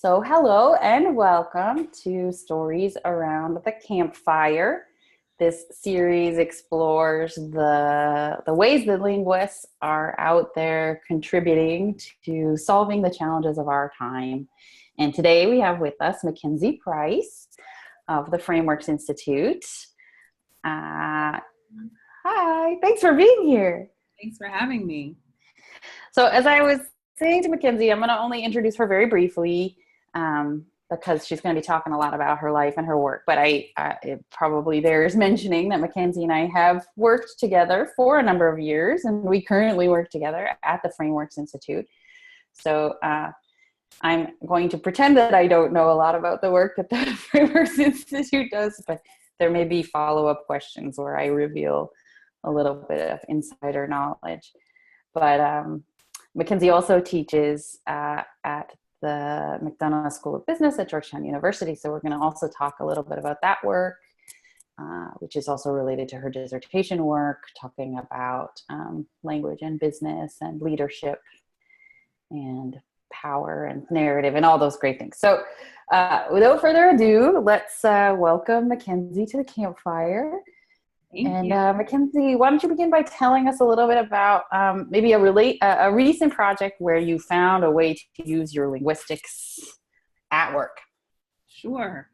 So, hello and welcome to Stories Around the Campfire. This series explores the ways that linguists are out there contributing to solving the challenges of our time. And today we have with us Mackenzie Price of the Frameworks Institute. Hi, thanks for being here. Thanks for having me. So, as I was saying to Mackenzie, I'm going to only introduce her very briefly. Because she's going to be talking a lot about her life and her work. But it probably bears mentioning that Mackenzie and I have worked together for a number of years, and we currently work together at the Frameworks Institute. So I'm going to pretend that I don't know a lot about the work that the Frameworks Institute does, but there may be follow-up questions where I reveal a little bit of insider knowledge. But Mackenzie also teaches at the McDonough School of Business at Georgetown University. So we're going to also talk a little bit about that work, which is also related to her dissertation work, talking about language and business and leadership and power and narrative and all those great things. So without further ado, let's welcome Mackenzie to the Campfire. Thank you. Mackenzie, why don't you begin by telling us a little bit about maybe a recent project where you found a way to use your linguistics at work? Sure.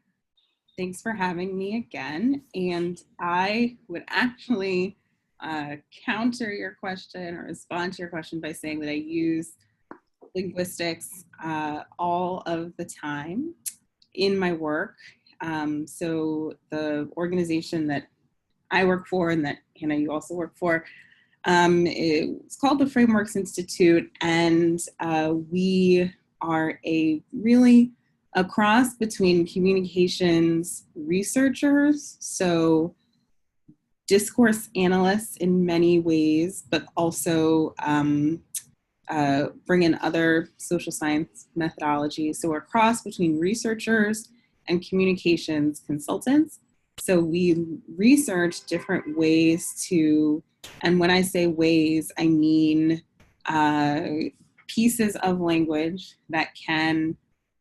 Thanks for having me again. And I would actually counter your question or respond to your question by saying that I use linguistics all of the time in my work. So the organization that I work for and that Hannah, you also work for, it's called the Frameworks Institute, and we are a cross between communications researchers, so discourse analysts in many ways, but also bring in other social science methodologies. So we're a cross between researchers and communications consultants. So we research different ways to, and when I say ways, I mean pieces of language that can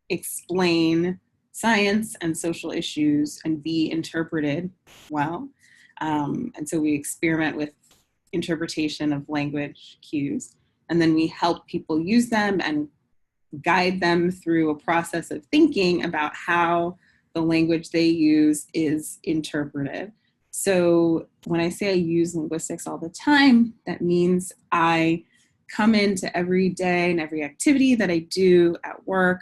explain science and social issues and be interpreted well. And so we experiment with interpretation of language cues, and then we help people use them and guide them through a process of thinking about how the language they use is interpreted. So when I say I use linguistics all the time, that means I come into every day and every activity that I do at work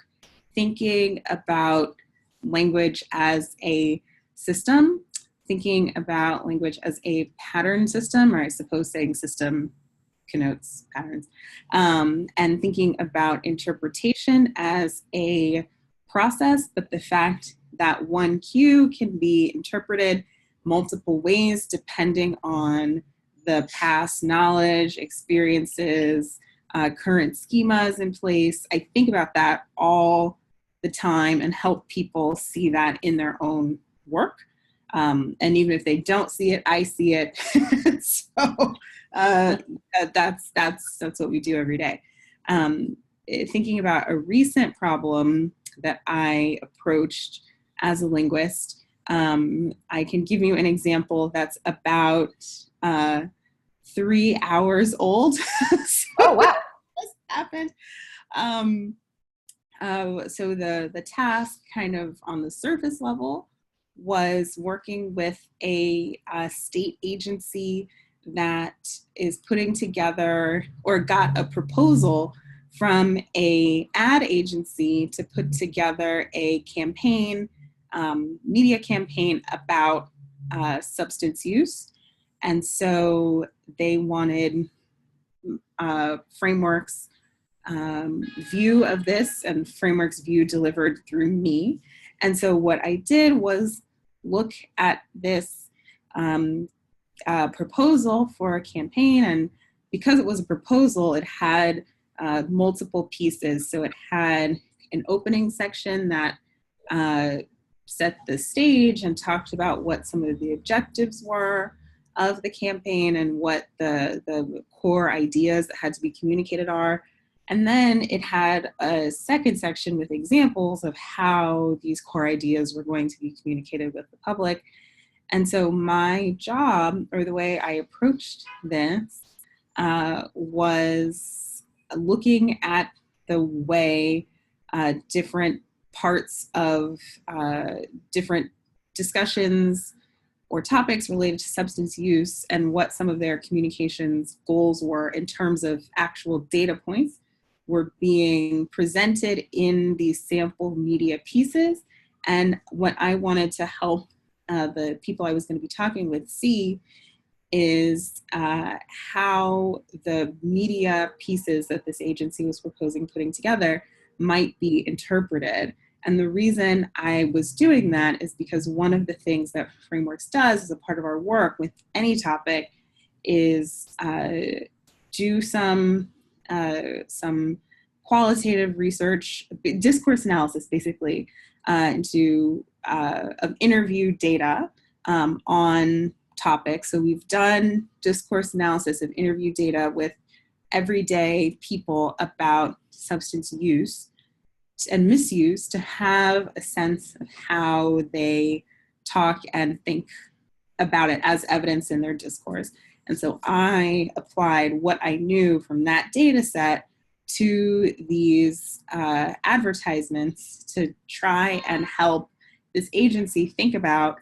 thinking about language as a system, thinking about language as a pattern system, or I suppose saying system connotes patterns, and thinking about interpretation as a process, but the fact that one cue can be interpreted multiple ways depending on the past knowledge, experiences, current schemas in place. I think about that all the time and help people see that in their own work. And even if they don't see it, I see it. So that's what we do every day. Thinking about a recent problem that I approached as a linguist, I can give you an example that's about 3 hours old. Oh, wow. This happened. So the task kind of on the surface level was working with a state agency that is putting together or got a proposal from a ad agency to put together a campaign, media campaign about substance use. And so they wanted Frameworks view of this, and Frameworks view delivered through me. And so what I did was look at this proposal for a campaign, and because it was a proposal, it had multiple pieces. So it had an opening section that set the stage and talked about what some of the objectives were of the campaign and what the core ideas that had to be communicated are. And then it had a second section with examples of how these core ideas were going to be communicated with the public. And so my job, or the way I approached this, was looking at the way different parts of different discussions or topics related to substance use and what some of their communications goals were in terms of actual data points were being presented in these sample media pieces. And what I wanted to help the people I was going to be talking with see is how the media pieces that this agency was proposing putting together might be interpreted. And the reason I was doing that is because one of the things that Frameworks does as a part of our work with any topic is do some qualitative research, discourse analysis, basically, of interview data on topics. So we've done discourse analysis of interview data with everyday people about substance use and misuse to have a sense of how they talk and think about it as evidence in their discourse. And so I applied what I knew from that data set to these advertisements to try and help this agency think about,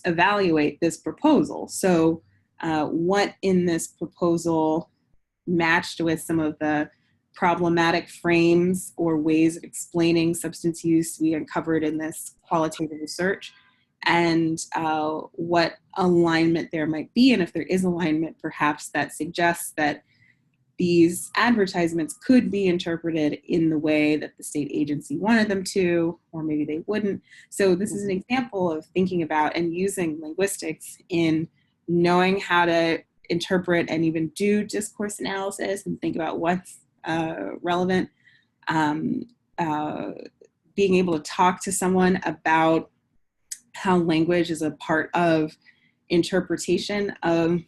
evaluate this proposal. So what in this proposal matched with some of the problematic frames or ways of explaining substance use we uncovered in this qualitative research, and what alignment there might be, and if there is alignment, perhaps that suggests that these advertisements could be interpreted in the way that the state agency wanted them to, or maybe they wouldn't. So this is an example of thinking about and using linguistics in knowing how to interpret and even do discourse analysis and think about what's relevant. Being able to talk to someone about how language is a part of interpretation of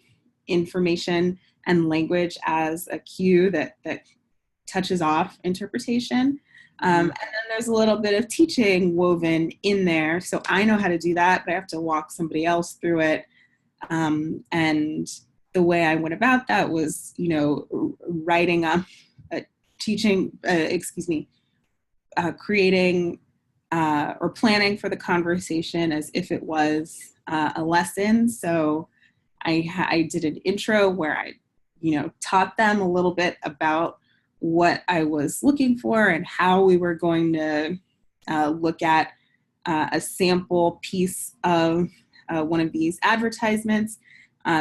information and language as a cue that touches off interpretation. And then there's a little bit of teaching woven in there. So I know how to do that, but I have to walk somebody else through it. And the way I went about that was, writing up, creating or planning for the conversation as if it was a lesson. So I did an intro where I taught them a little bit about what I was looking for and how we were going to look at a sample piece of one of these advertisements.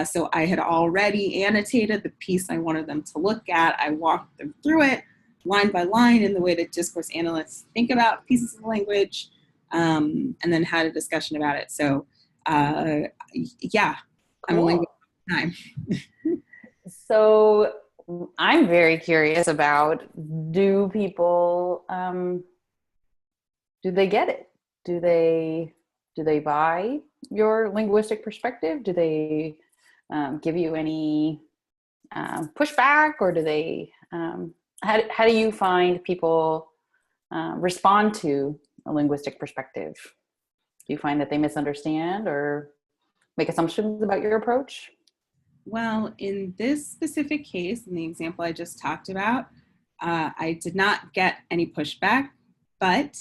So I had already annotated the piece I wanted them to look at. I walked them through it line by line in the way that discourse analysts think about pieces of language, and then had a discussion about it. So yeah, I'm a language time. So I'm very curious about, do people, do they get it? Do they buy your linguistic perspective? Do they give you any pushback, or do they, how do you find people respond to a linguistic perspective? Do you find that they misunderstand or make assumptions about your approach? Well, in this specific case, in the example I just talked about, I did not get any pushback, but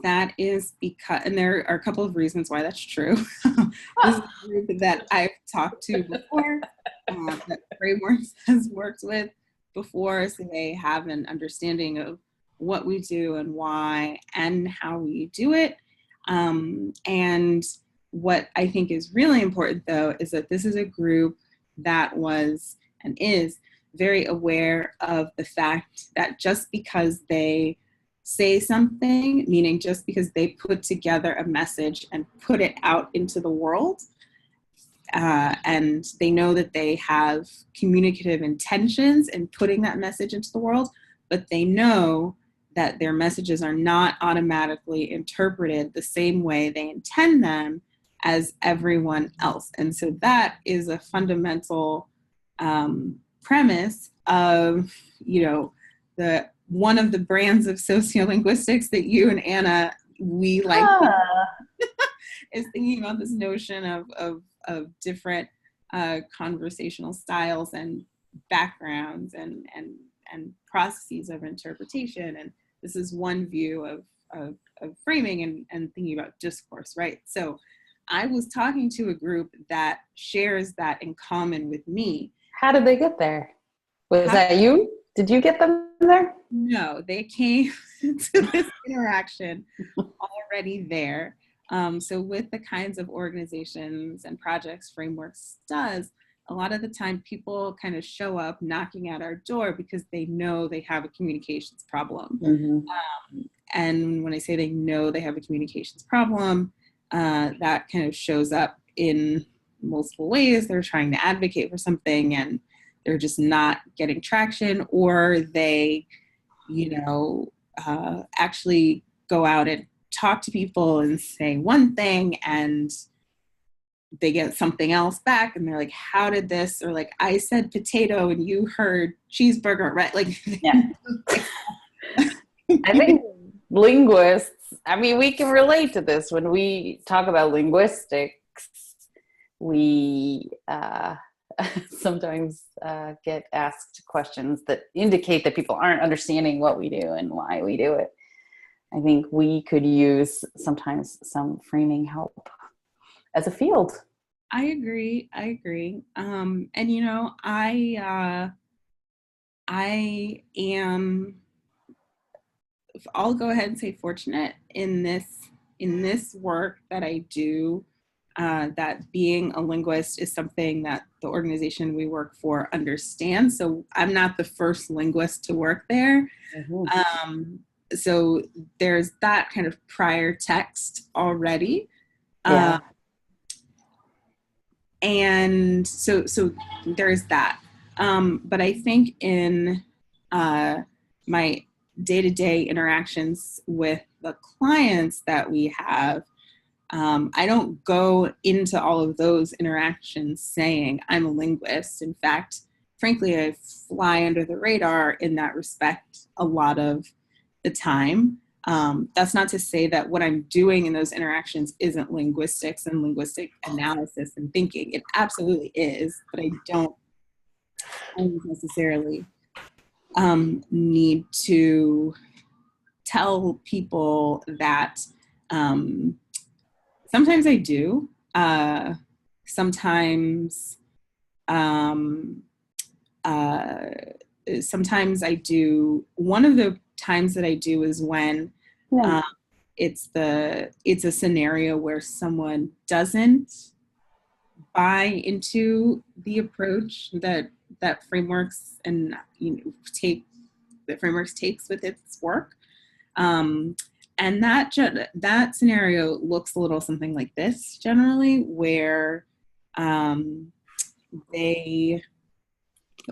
that is because, and there are a couple of reasons why that's true. This is a group that I've talked to before, that Frameworks has worked with before, so they have an understanding of what we do and why and how we do it. And what I think is really important, though, is that this is a group that was and is very aware of the fact that just because they say something, meaning just because they put together a message and put it out into the world, and they know that they have communicative intentions in putting that message into the world, but they know that their messages are not automatically interpreted the same way they intend them as everyone else. And so that is a fundamental premise of, the one of the brands of sociolinguistics that you and Anna, we like is thinking about this notion of different conversational styles and backgrounds and processes of interpretation. And this is one view of framing and thinking about discourse, right? So I was talking to a group that shares that in common with me. How did they get there? Was that you? Did you get them there? No, they came to this interaction already there. So with the kinds of organizations and projects Frameworks does, a lot of the time people kind of show up knocking at our door because they know they have a communications problem. Mm-hmm. And when I say they know they have a communications problem, that kind of shows up in multiple ways. They're trying to advocate for something and they're just not getting traction, or they, actually go out and talk to people and say one thing and they get something else back and they're like, how did this? Or like, I said potato and you heard cheeseburger, right? Like, yeah. I think linguists, we can relate to this when we talk about linguistics. We sometimes get asked questions that indicate that people aren't understanding what we do and why we do it. I think we could use sometimes some framing help as a field. I agree. And I am, I'll go ahead and say fortunate in this work that I do, that being a linguist is something that the organization we work for understands. So I'm not the first linguist to work there. Mm-hmm. So there's that kind of prior text already. Yeah. And so there's that. But I think in my day-to-day interactions with the clients that we have, I don't go into all of those interactions saying I'm a linguist. In fact, frankly, I fly under the radar in that respect a lot of the time. That's not to say that what I'm doing in those interactions isn't linguistics and linguistic analysis and thinking. It absolutely is, but I don't necessarily need to tell people that. Sometimes I do. Sometimes I do. One of the times that I do is when it's a scenario where someone doesn't buy into the approach that Frameworks and that Frameworks takes with its work. And that scenario looks a little something like this generally, where the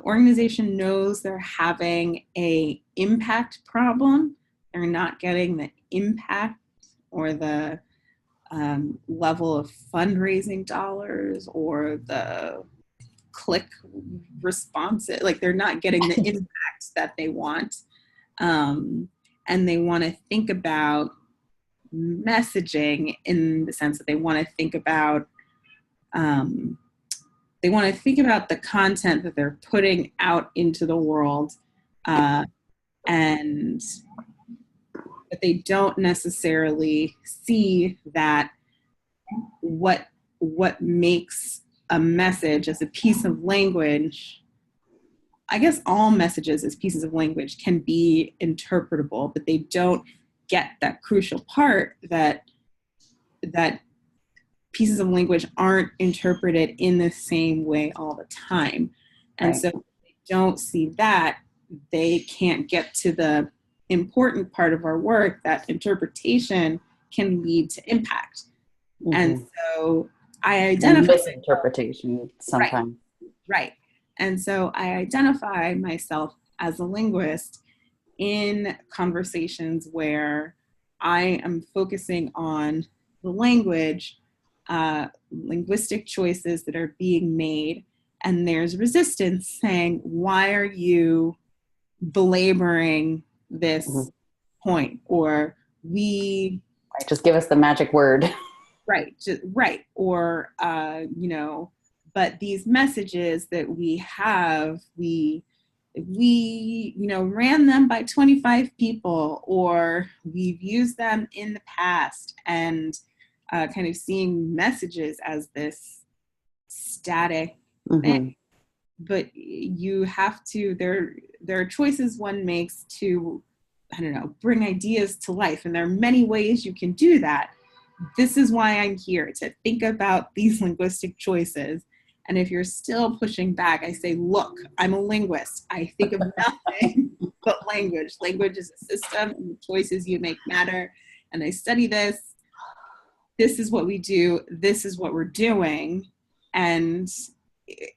organization knows they're having a impact problem. They're not getting the impact or the level of fundraising dollars or the click response. Like they're not getting the impact that they want. And they want to think about messaging in the sense that they want to think about the content that they're putting out into the world, and but they don't necessarily see that what makes a message as a piece of language. I guess all messages as pieces of language can be interpretable, but they don't get that crucial part that pieces of language aren't interpreted in the same way all the time. And so if they don't see that, they can't get to the important part of our work, that interpretation can lead to impact. Mm-hmm. And so I identify misinterpretation sometimes. Right. And so I identify myself as a linguist in conversations where I am focusing on the language, linguistic choices that are being made, and there's resistance saying, why are you belaboring this point, or we just give us the magic word. Right. Or, but these messages that we have, we ran them by 25 people, or we've used them in the past, and kind of seeing messages as this static thing. But you have to, there are choices one makes to, bring ideas to life. And there are many ways you can do that. This is why I'm here, to think about these linguistic choices. And if you're still pushing back, I say, look, I'm a linguist. I think of nothing but language. Language is a system, and the choices you make matter. And I study this. This is what we do. This is what we're doing. And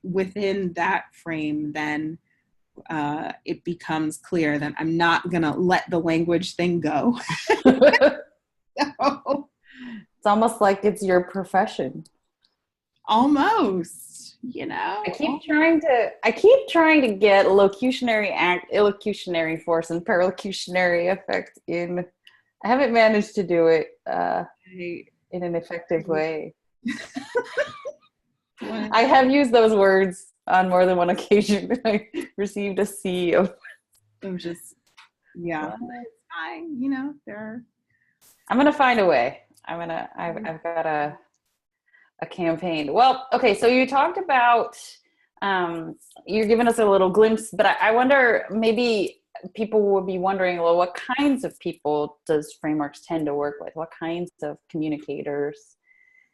within that frame, then it becomes clear that I'm not going to let the language thing go. So, it's almost like it's your profession. Almost, I keep trying to get locutionary act, illocutionary force, and perlocutionary effect in. I haven't managed to do it in an effective way. I have used those words on more than one occasion. I received a C of just, yeah. It's fine, I'm gonna find a way. I've got a campaign. Well, okay, so you talked about you're giving us a little glimpse, but I wonder, maybe people will be wondering, well, what kinds of people does Frameworks tend to work with? What kinds of communicators?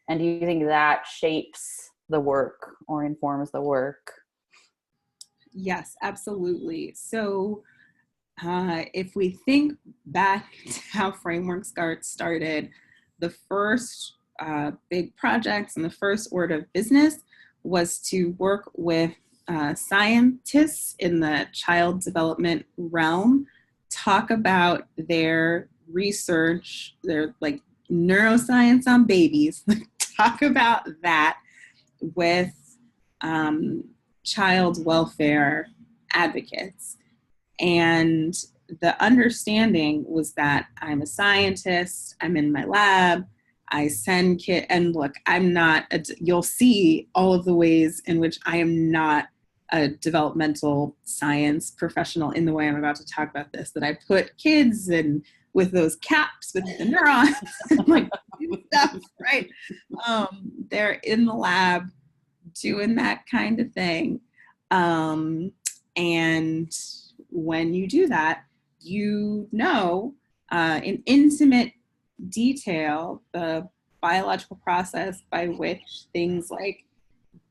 And do you think that shapes the work or informs the work? Yes, absolutely. So if we think back to how Frameworks started, the first big projects and the first order of business was to work with scientists in the child development realm, talk about their research, their neuroscience on babies, talk about that with child welfare advocates. And the understanding was that I'm a scientist, I'm in my lab, I send kids, and look, I'm not, you'll see all of the ways in which I am not a developmental science professional in the way I'm about to talk about this, that I put kids in with those caps with the neurons, stuff, right? They're in the lab doing that kind of thing. And when you do that, in intimate detail, the biological process by which things like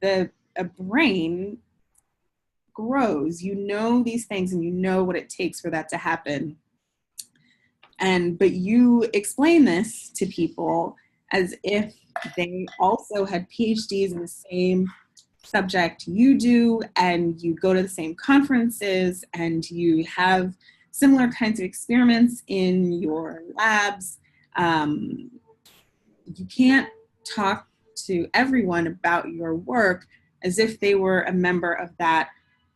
a brain grows. These things, and you know what it takes for that to happen. But you explain this to people as if they also had PhDs in the same subject you do, and you go to the same conferences, and you have similar kinds of experiments in your labs. You can't talk to everyone about your work as if they were a member of that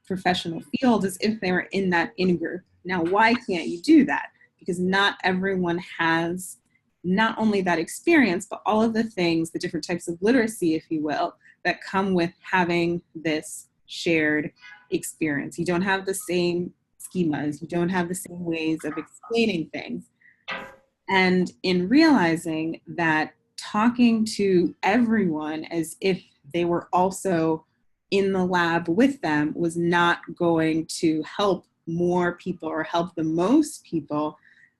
professional field, as if they were in that in-group. Now, why can't you do that? Because not everyone has not only that experience, but all of the things, the different types of literacy, if you will, that come with having this shared experience. You don't have the same schemas. You don't have the same ways of explaining things. And in realizing that talking to everyone as if they were also in the lab with them was not going to help more people or help the most people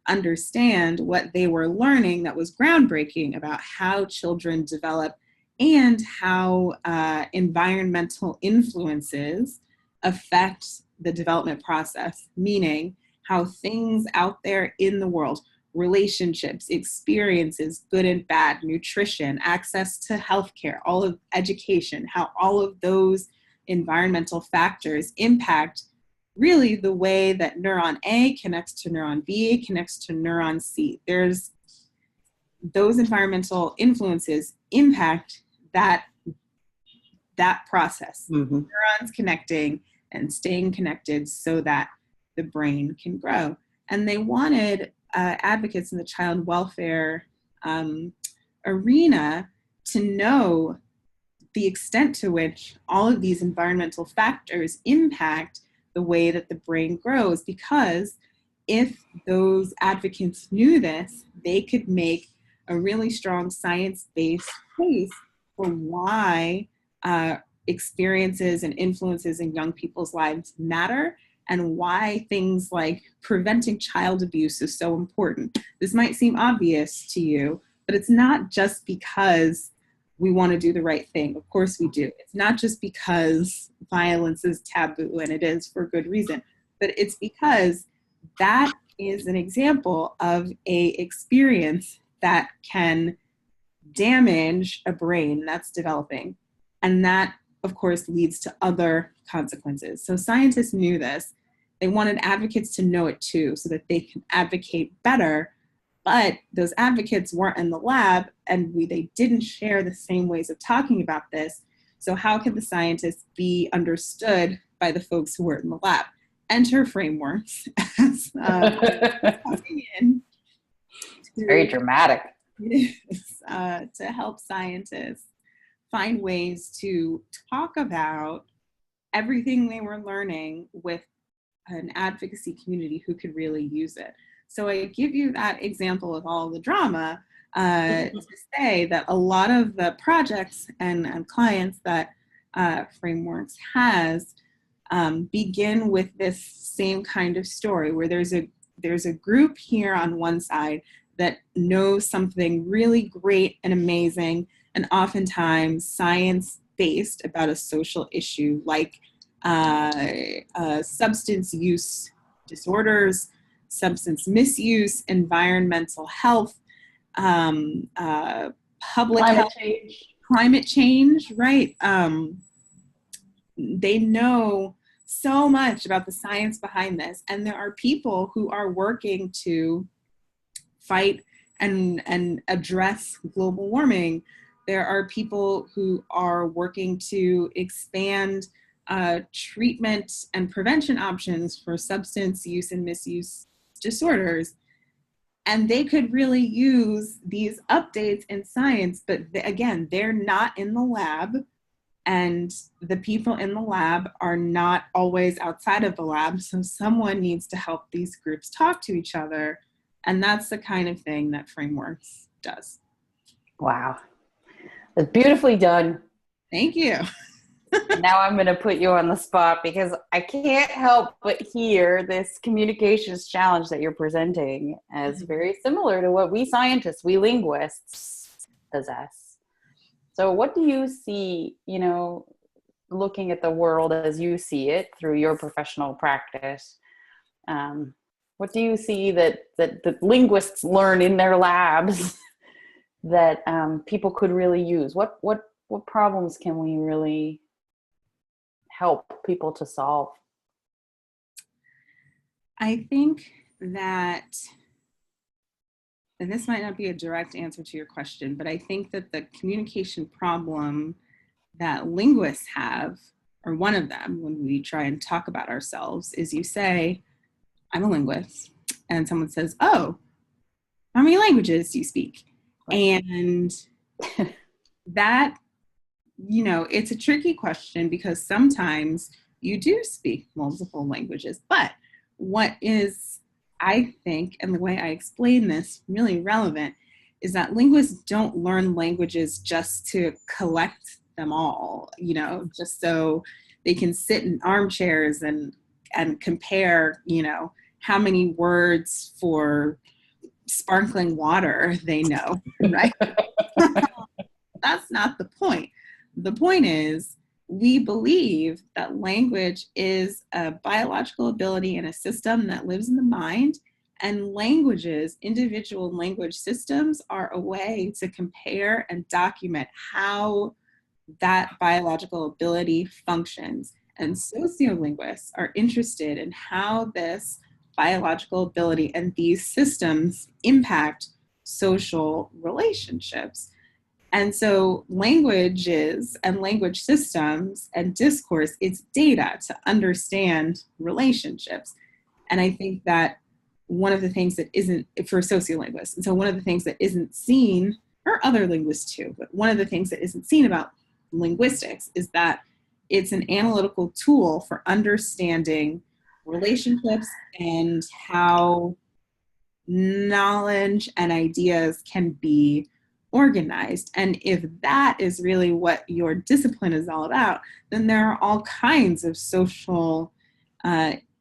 understand what they were learning that was groundbreaking about how children develop and how environmental influences affect the development process, meaning how things out there in the world, relationships, experiences, good and bad, nutrition, access to healthcare, all of education, how all of those environmental factors impact really the way that neuron A connects to neuron B, connects to neuron C. There's those environmental influences impact that process. Mm-hmm. Neurons connecting and staying connected so that the brain can grow. And they wanted advocates in the child welfare arena to know the extent to which all of these environmental factors impact the way that the brain grows, because if those advocates knew this, they could make a really strong science-based case for why experiences and influences in young people's lives matter, and why things like preventing child abuse is so important. This might seem obvious to you, but it's not just because we want to do the right thing. Of course we do. It's not just because violence is taboo, and it is for good reason, but it's because that is an example of a experience that can damage a brain that's developing. And that, of course, leads to other consequences. So scientists knew this. They wanted advocates to know it too, so that they can advocate better. But those advocates weren't in the lab, and they didn't share the same ways of talking about this. So how can the scientists be understood by the folks who were in the lab? Enter frameworks as coming in. Very dramatic. To help scientists find ways to talk about everything they were learning with an advocacy community who could really use it. So I give you that example of all the drama to say that a lot of the projects and clients that Frameworks has begin with this same kind of story, where there's a group here on one side that knows something really great and amazing, and oftentimes science-based about a social issue like substance use disorders, substance misuse, environmental health, public health, climate change, right? They know so much about the science behind this, and there are people who are working to fight and address global warming. There are people who are working to expand treatment and prevention options for substance use and misuse disorders. And they could really use these updates in science, but again, they're not in the lab, and the people in the lab are not always outside of the lab. So someone needs to help these groups talk to each other. And that's the kind of thing that Frameworks does. Wow. That's beautifully done. Thank you. Now I'm going to put you on the spot, because I can't help but hear this communications challenge that you're presenting as very similar to what we scientists, we linguists possess. So what do you see, looking at the world as you see it through your professional practice? What do you see that linguists learn in their labs that people could really use? What problems can we really help people to solve? I think that, and this might not be a direct answer to your question, but I think that the communication problem that linguists have, or one of them when we try and talk about ourselves, is you say, I'm a linguist, and someone says, oh, how many languages do you speak? And that, it's a tricky question, because sometimes you do speak multiple languages. But what is, I think, and the way I explain this really relevant, is that linguists don't learn languages just to collect them all, just so they can sit in armchairs and compare, how many words for sparkling water they know, right? That's not the point. The point is, we believe that language is a biological ability in a system that lives in the mind, and languages, individual language systems, are a way to compare and document how that biological ability functions. And sociolinguists are interested in how this biological ability and these systems impact social relationships. And so languages and language systems and discourse, it's data to understand relationships. And I think that one of the things that isn't, for sociolinguists, and so one of the things that isn't seen, or other linguists too, but one of the things that isn't seen about linguistics is that it's an analytical tool for understanding relationships and how knowledge and ideas can be organized. And if that is really what your discipline is all about, then there are all kinds of social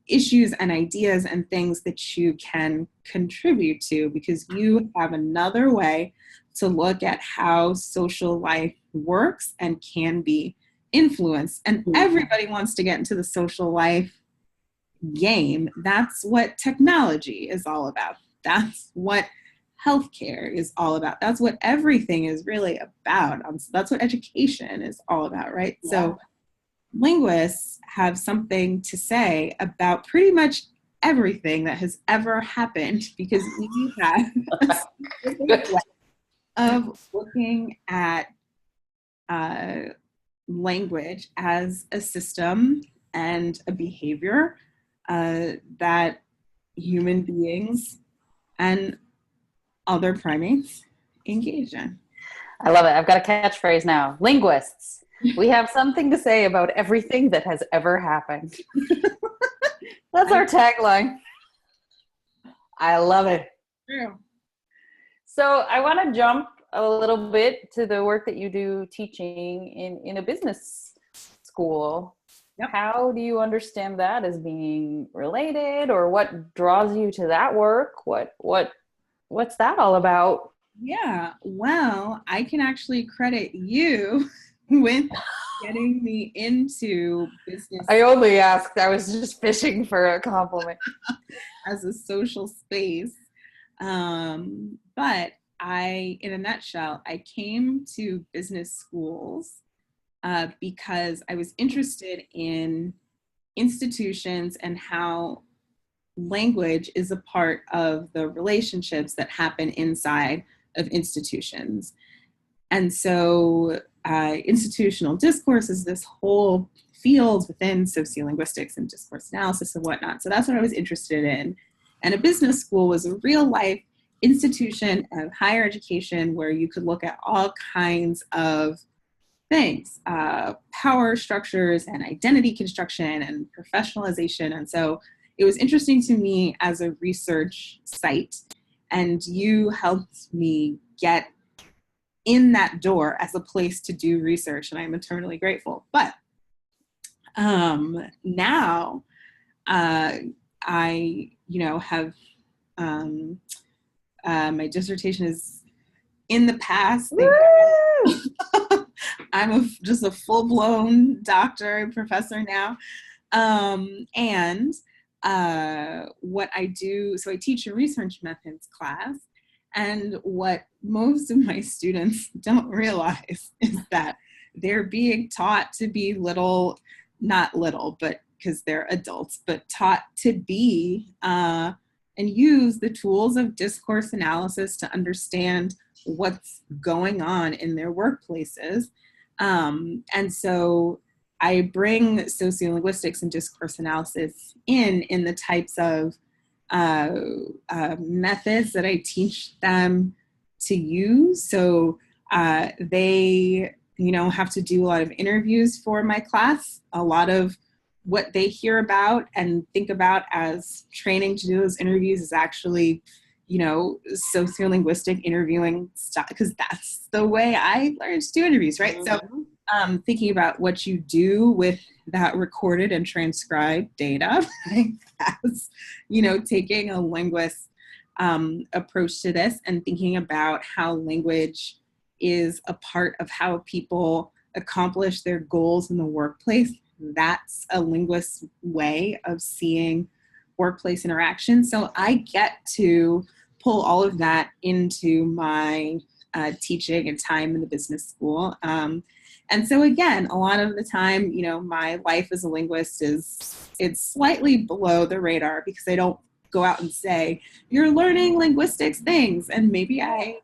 issues and ideas and things that you can contribute to, because you have another way to look at how social life works and can be influenced. And everybody wants to get into the social life game. That's what technology is all about. That's what healthcare is all about. That's what everything is really about. That's what education is all about, right? Yeah. So linguists have something to say about pretty much everything that has ever happened, because we have a specific way of looking at language as a system and a behavior that human beings and other primates engage in. I love it. I've got a catchphrase now. Linguists, we have something to say about everything that has ever happened. That's our tagline. I love it. True. So I want to jump a little bit to the work that you do teaching in a business school. Yep. How do you understand that as being related, or what draws you to that work? What's that all about? Yeah, well, I can actually credit you with getting me into business. I only asked. I was just fishing for a compliment. As a social space. But in a nutshell, I came to business schools because I was interested in institutions and how language is a part of the relationships that happen inside of institutions. And so institutional discourse is this whole field within sociolinguistics and discourse analysis and whatnot. So that's what I was interested in. And a business school was a real life institution of higher education where you could look at all kinds of things, power structures and identity construction and professionalization. And so it was interesting to me as a research site, and you helped me get in that door as a place to do research, and I'm eternally grateful. But now I, have my dissertation is in the past. I'm just a full-blown doctor, professor now. And what I do, so I teach a research methods class, and what most of my students don't realize is that they're being taught to be not little, but because they're adults, but taught to be and use the tools of discourse analysis to understand what's going on in their workplaces. And so I bring sociolinguistics and discourse analysis in the types of methods that I teach them to use. So they, have to do a lot of interviews for my class. A lot of what they hear about and think about as training to do those interviews is actually, sociolinguistic interviewing stuff, because that's the way I learned to do interviews, right? Mm-hmm. So thinking about what you do with that recorded and transcribed data, as, taking a linguist approach to this and thinking about how language is a part of how people accomplish their goals in the workplace. That's a linguist's way of seeing workplace interaction. So I get to pull all of that into my teaching and time in the business school. And so again, a lot of the time, my life as a linguist it's slightly below the radar, because I don't go out and say, you're learning linguistics things. And maybe I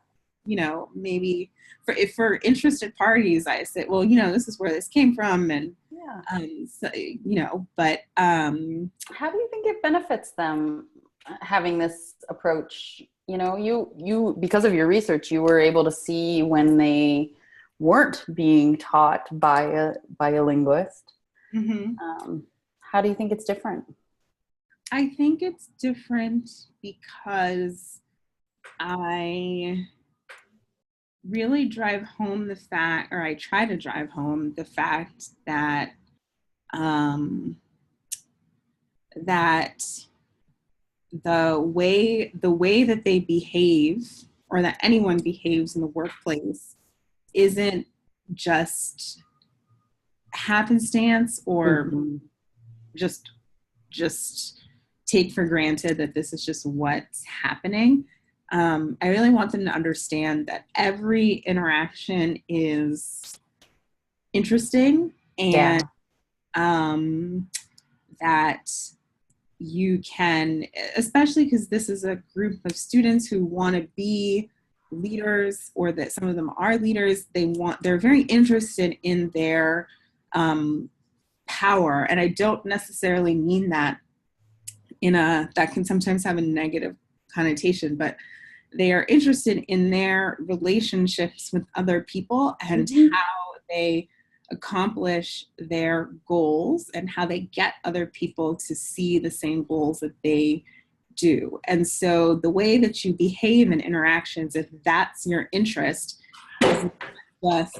maybe for interested parties, I say, well, this is where this came from. And, Yeah. so, but, how do you think it benefits them having this approach? You because of your research, you were able to see when they weren't being taught by a linguist. mm-hmm. How do you think it's different? I think it's different because I really drive home the fact, or I try to drive home the fact that that the way that they behave, or that anyone behaves in the workplace, isn't just happenstance, or Mm-hmm. just take for granted that this is just what's happening. I really want them to understand that every interaction is interesting, and that you can, especially because this is a group of students who want to be leaders, or that some of them are leaders. They're very interested in their power. And I don't necessarily mean that that can sometimes have a negative connotation, but they are interested in their relationships with other people, and Mm-hmm. how they accomplish their goals, and how they get other people to see the same goals that they do. And so the way that you behave in interactions, if that's your interest, is just,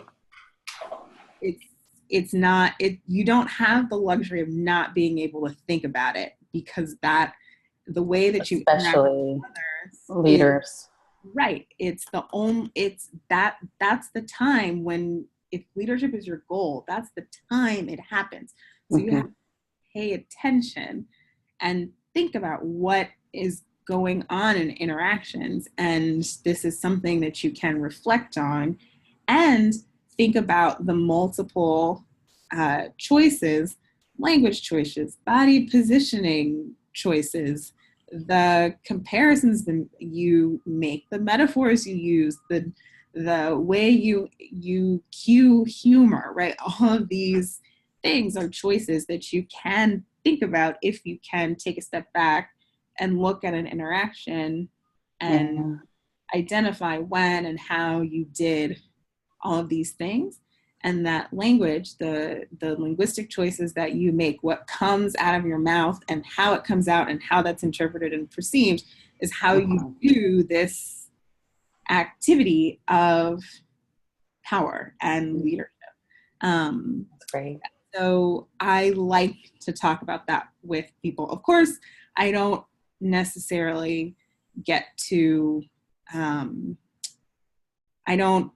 it's not, you don't have the luxury of not being able to think about it, because the way that you interact Especially with others leaders. right. That's the time when, if leadership is your goal, that's the time it happens. So you have to pay attention and think about what is going on in interactions. And this is something that you can reflect on, and think about the multiple choices, language choices, body positioning choices, the comparisons that you make, the metaphors you use, the way you cue humor, right? All of these things are choices that you can think about if you can take a step back and look at an interaction and identify when and how you did all of these things. And that language, the linguistic choices that you make, what comes out of your mouth and how it comes out and how that's interpreted and perceived, is how you do this activity of power and leadership. That's great. So I like to talk about that with people. Of course, I don't necessarily get to, I don't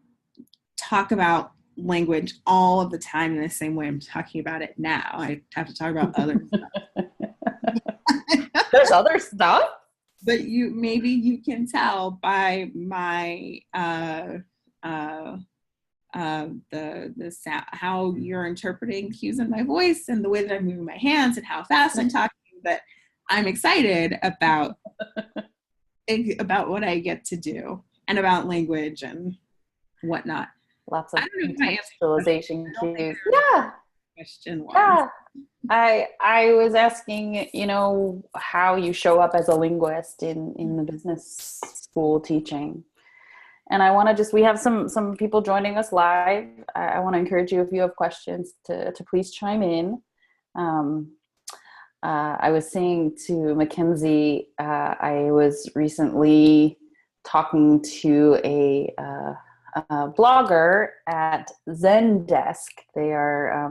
talk about language all of the time in the same way I'm talking about it now. I have to talk about other stuff. There's other stuff? But maybe you can tell by my the sound, how you're interpreting cues in my voice, and the way that I'm moving my hands, and how fast I'm talking, that I'm excited about what I get to do, and about language and whatnot. Lots of contextualization cues. Yeah. Question was. Yeah. I was asking, how you show up as a linguist in the business school teaching. And I want to we have some people joining us live. I want to encourage you, if you have questions, to please chime in. I was saying to Mackenzie, I was recently talking to a blogger at Zendesk. They are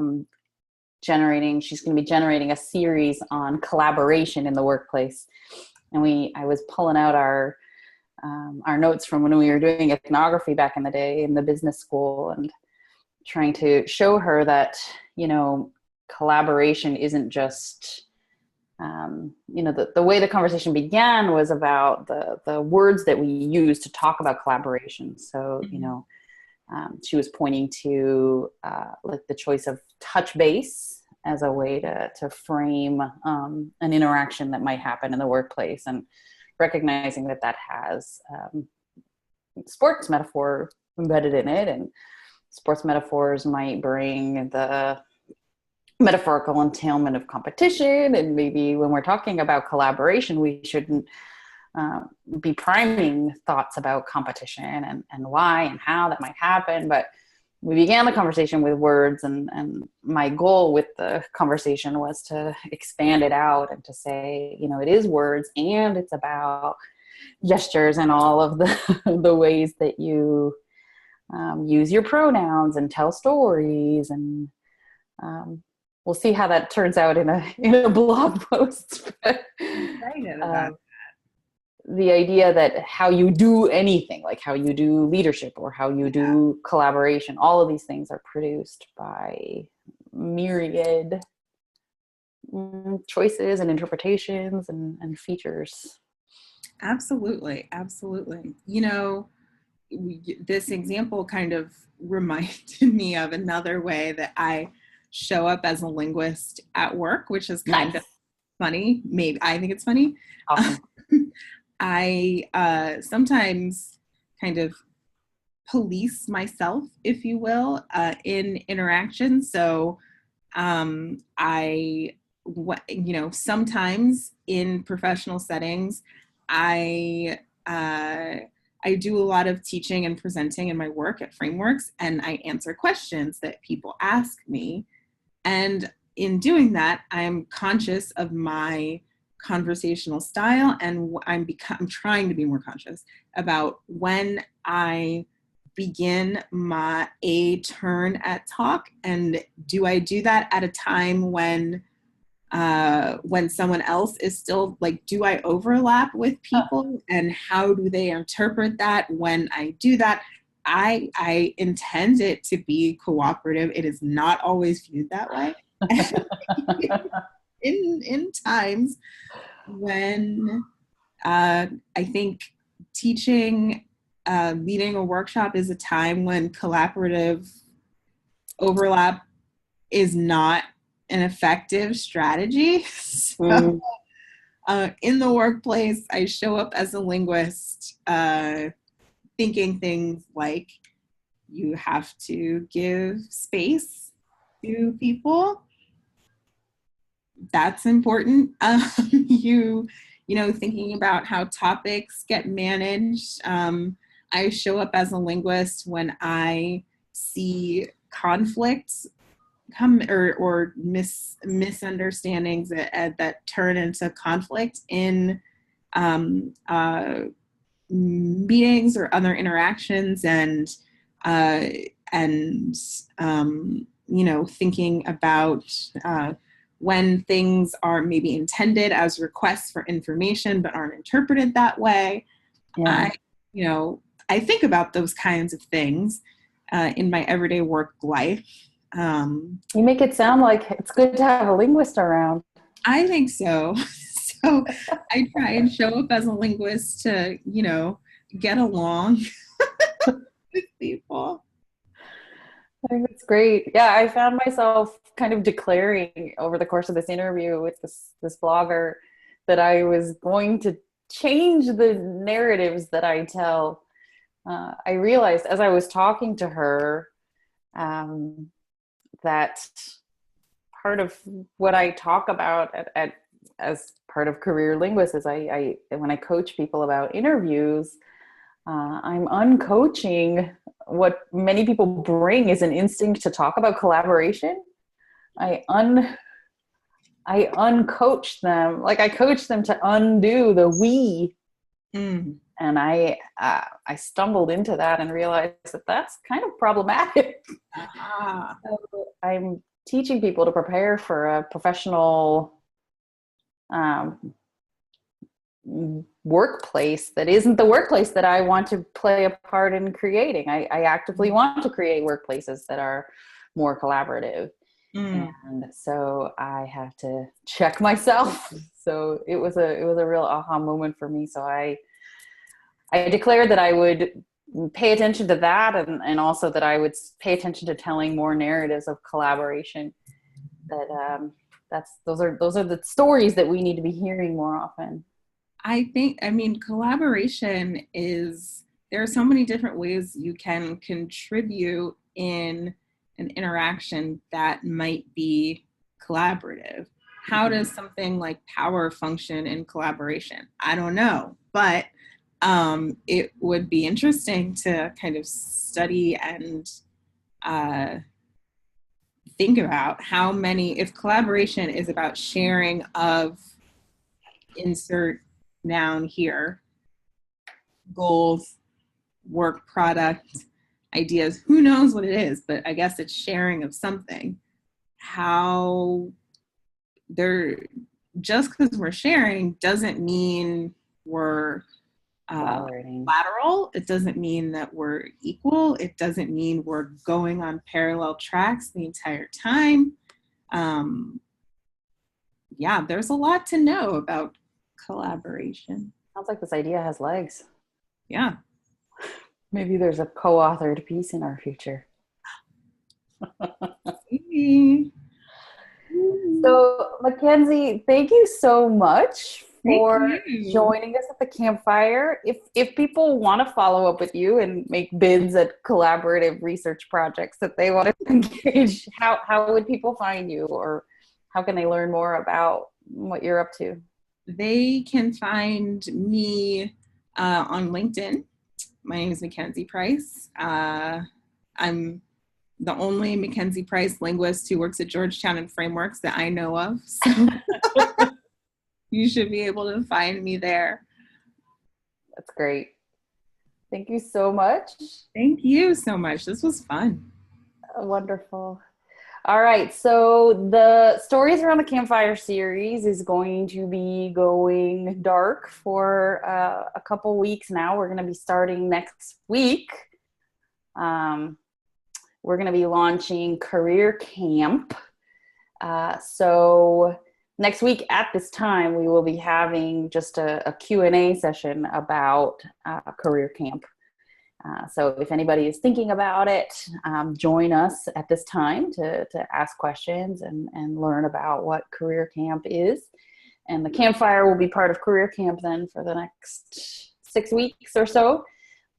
she's going to be generating a series on collaboration in the workplace. And I was pulling out our notes from when we were doing ethnography back in the day in the business school, and trying to show her that, collaboration isn't just, the way the conversation began was about the words that we use to talk about collaboration. So, she was pointing to like the choice of touch base as a way to frame an interaction that might happen in the workplace, and recognizing that has sports metaphor embedded in it, and sports metaphors might bring the metaphorical entailment of competition. And maybe when we're talking about collaboration, we shouldn't be priming thoughts about competition and why and how that might happen. But we began the conversation with words, and my goal with the conversation was to expand it out and to say, it is words, and it's about gestures and all of the ways that you use your pronouns and tell stories. And we'll see how that turns out in a blog post. Excited about the idea that how you do anything, like how you do leadership or how you do collaboration, all of these things are produced by myriad choices and interpretations and features. Absolutely. This example kind of reminded me of another way that I show up as a linguist at work, which is kind of funny. Maybe I think it's funny. Awesome. I sometimes kind of police myself, if you will, in interaction. So sometimes in professional settings, I do a lot of teaching and presenting in my work at frameworks, and I answer questions that people ask me. And in doing that, I'm conscious of my conversational style, and I'm trying to be more conscious about when I begin a turn at talk, and do I do that at a time when someone else is still, like, do I overlap with people, and how do they interpret that when I do that? I intend it to be cooperative. It is not always viewed that way. in times when I think teaching, leading a workshop is a time when collaborative overlap is not an effective strategy. So, in the workplace, I show up as a linguist, thinking things like, you have to give space to people. That's important. Thinking about how topics get managed. I show up as a linguist when I see conflicts come or misunderstandings that turn into conflict in meetings or other interactions, and thinking about when things are maybe intended as requests for information but aren't interpreted that way. Yeah. I think about those kinds of things in my everyday work life. You make it sound like it's good to have a linguist around. I think so. So I try and show up as a linguist to, get along with people. I think it's great. Yeah, I found myself kind of declaring over the course of this interview with this blogger that I was going to change the narratives that I tell. I realized as I was talking to her that part of what I talk about as part of career linguists is I when I coach people about interviews, I'm uncoaching what many people bring is an instinct to talk about collaboration. I uncoach them, like I coach them to undo the we. And I stumbled into that and realized that that's kind of problematic. So I'm teaching people to prepare for a professional workplace that isn't the workplace that I want to play a part in creating. I actively want to create workplaces that are more collaborative. And so I have to check myself. So it was a real aha moment for me. So I declared that I would pay attention to that, and also that I would pay attention to telling more narratives of collaboration. Those are the stories that we need to be hearing more often. Collaboration is there are so many different ways you can contribute in an interaction that might be collaborative. How does something like power function in collaboration? I don't know, but it would be interesting to kind of study and think about how many, if collaboration is about sharing of insert noun here, goals, work product, ideas, who knows what it is, but I guess it's sharing of something. How they're, just because we're sharing doesn't mean we're lateral. It doesn't mean that we're equal. It doesn't mean we're going on parallel tracks the entire time. Yeah, there's a lot to know about collaboration. Sounds like this idea has legs. Yeah. Maybe there's a co-authored piece in our future. So, Mackenzie, thank you so much for joining us at the Campfire. If people want to follow up with you and make bids at collaborative research projects that they want to engage, how would people find you, or how can they learn more about what you're up to? They can find me on LinkedIn. My name is Mackenzie Price. I'm the only Mackenzie Price linguist who works at Georgetown and Frameworks that I know of. So you should be able to find me there. That's great. Thank you so much. Thank you so much. This was fun. Wonderful. All right. So the Stories Around the Campfire series is going to be going dark for a couple weeks now. We're going to be starting next week. We're going to be launching Career Camp. So next week at this time, we will be having just a Q&A session about Career Camp. So if anybody is thinking about it, join us at this time to ask questions and learn about what Career Camp is. And the Campfire will be part of Career Camp then for the next 6 weeks or so.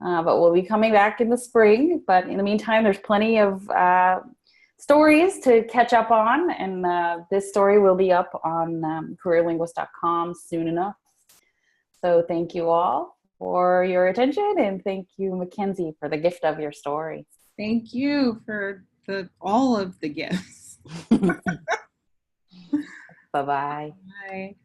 But we'll be coming back in the spring. But in the meantime, there's plenty of stories to catch up on. And this story will be up on careerlinguist.com soon enough. So thank you all for your attention. And thank you, Mackenzie, for the gift of your story. Thank you for all of the gifts. Bye-bye. Bye.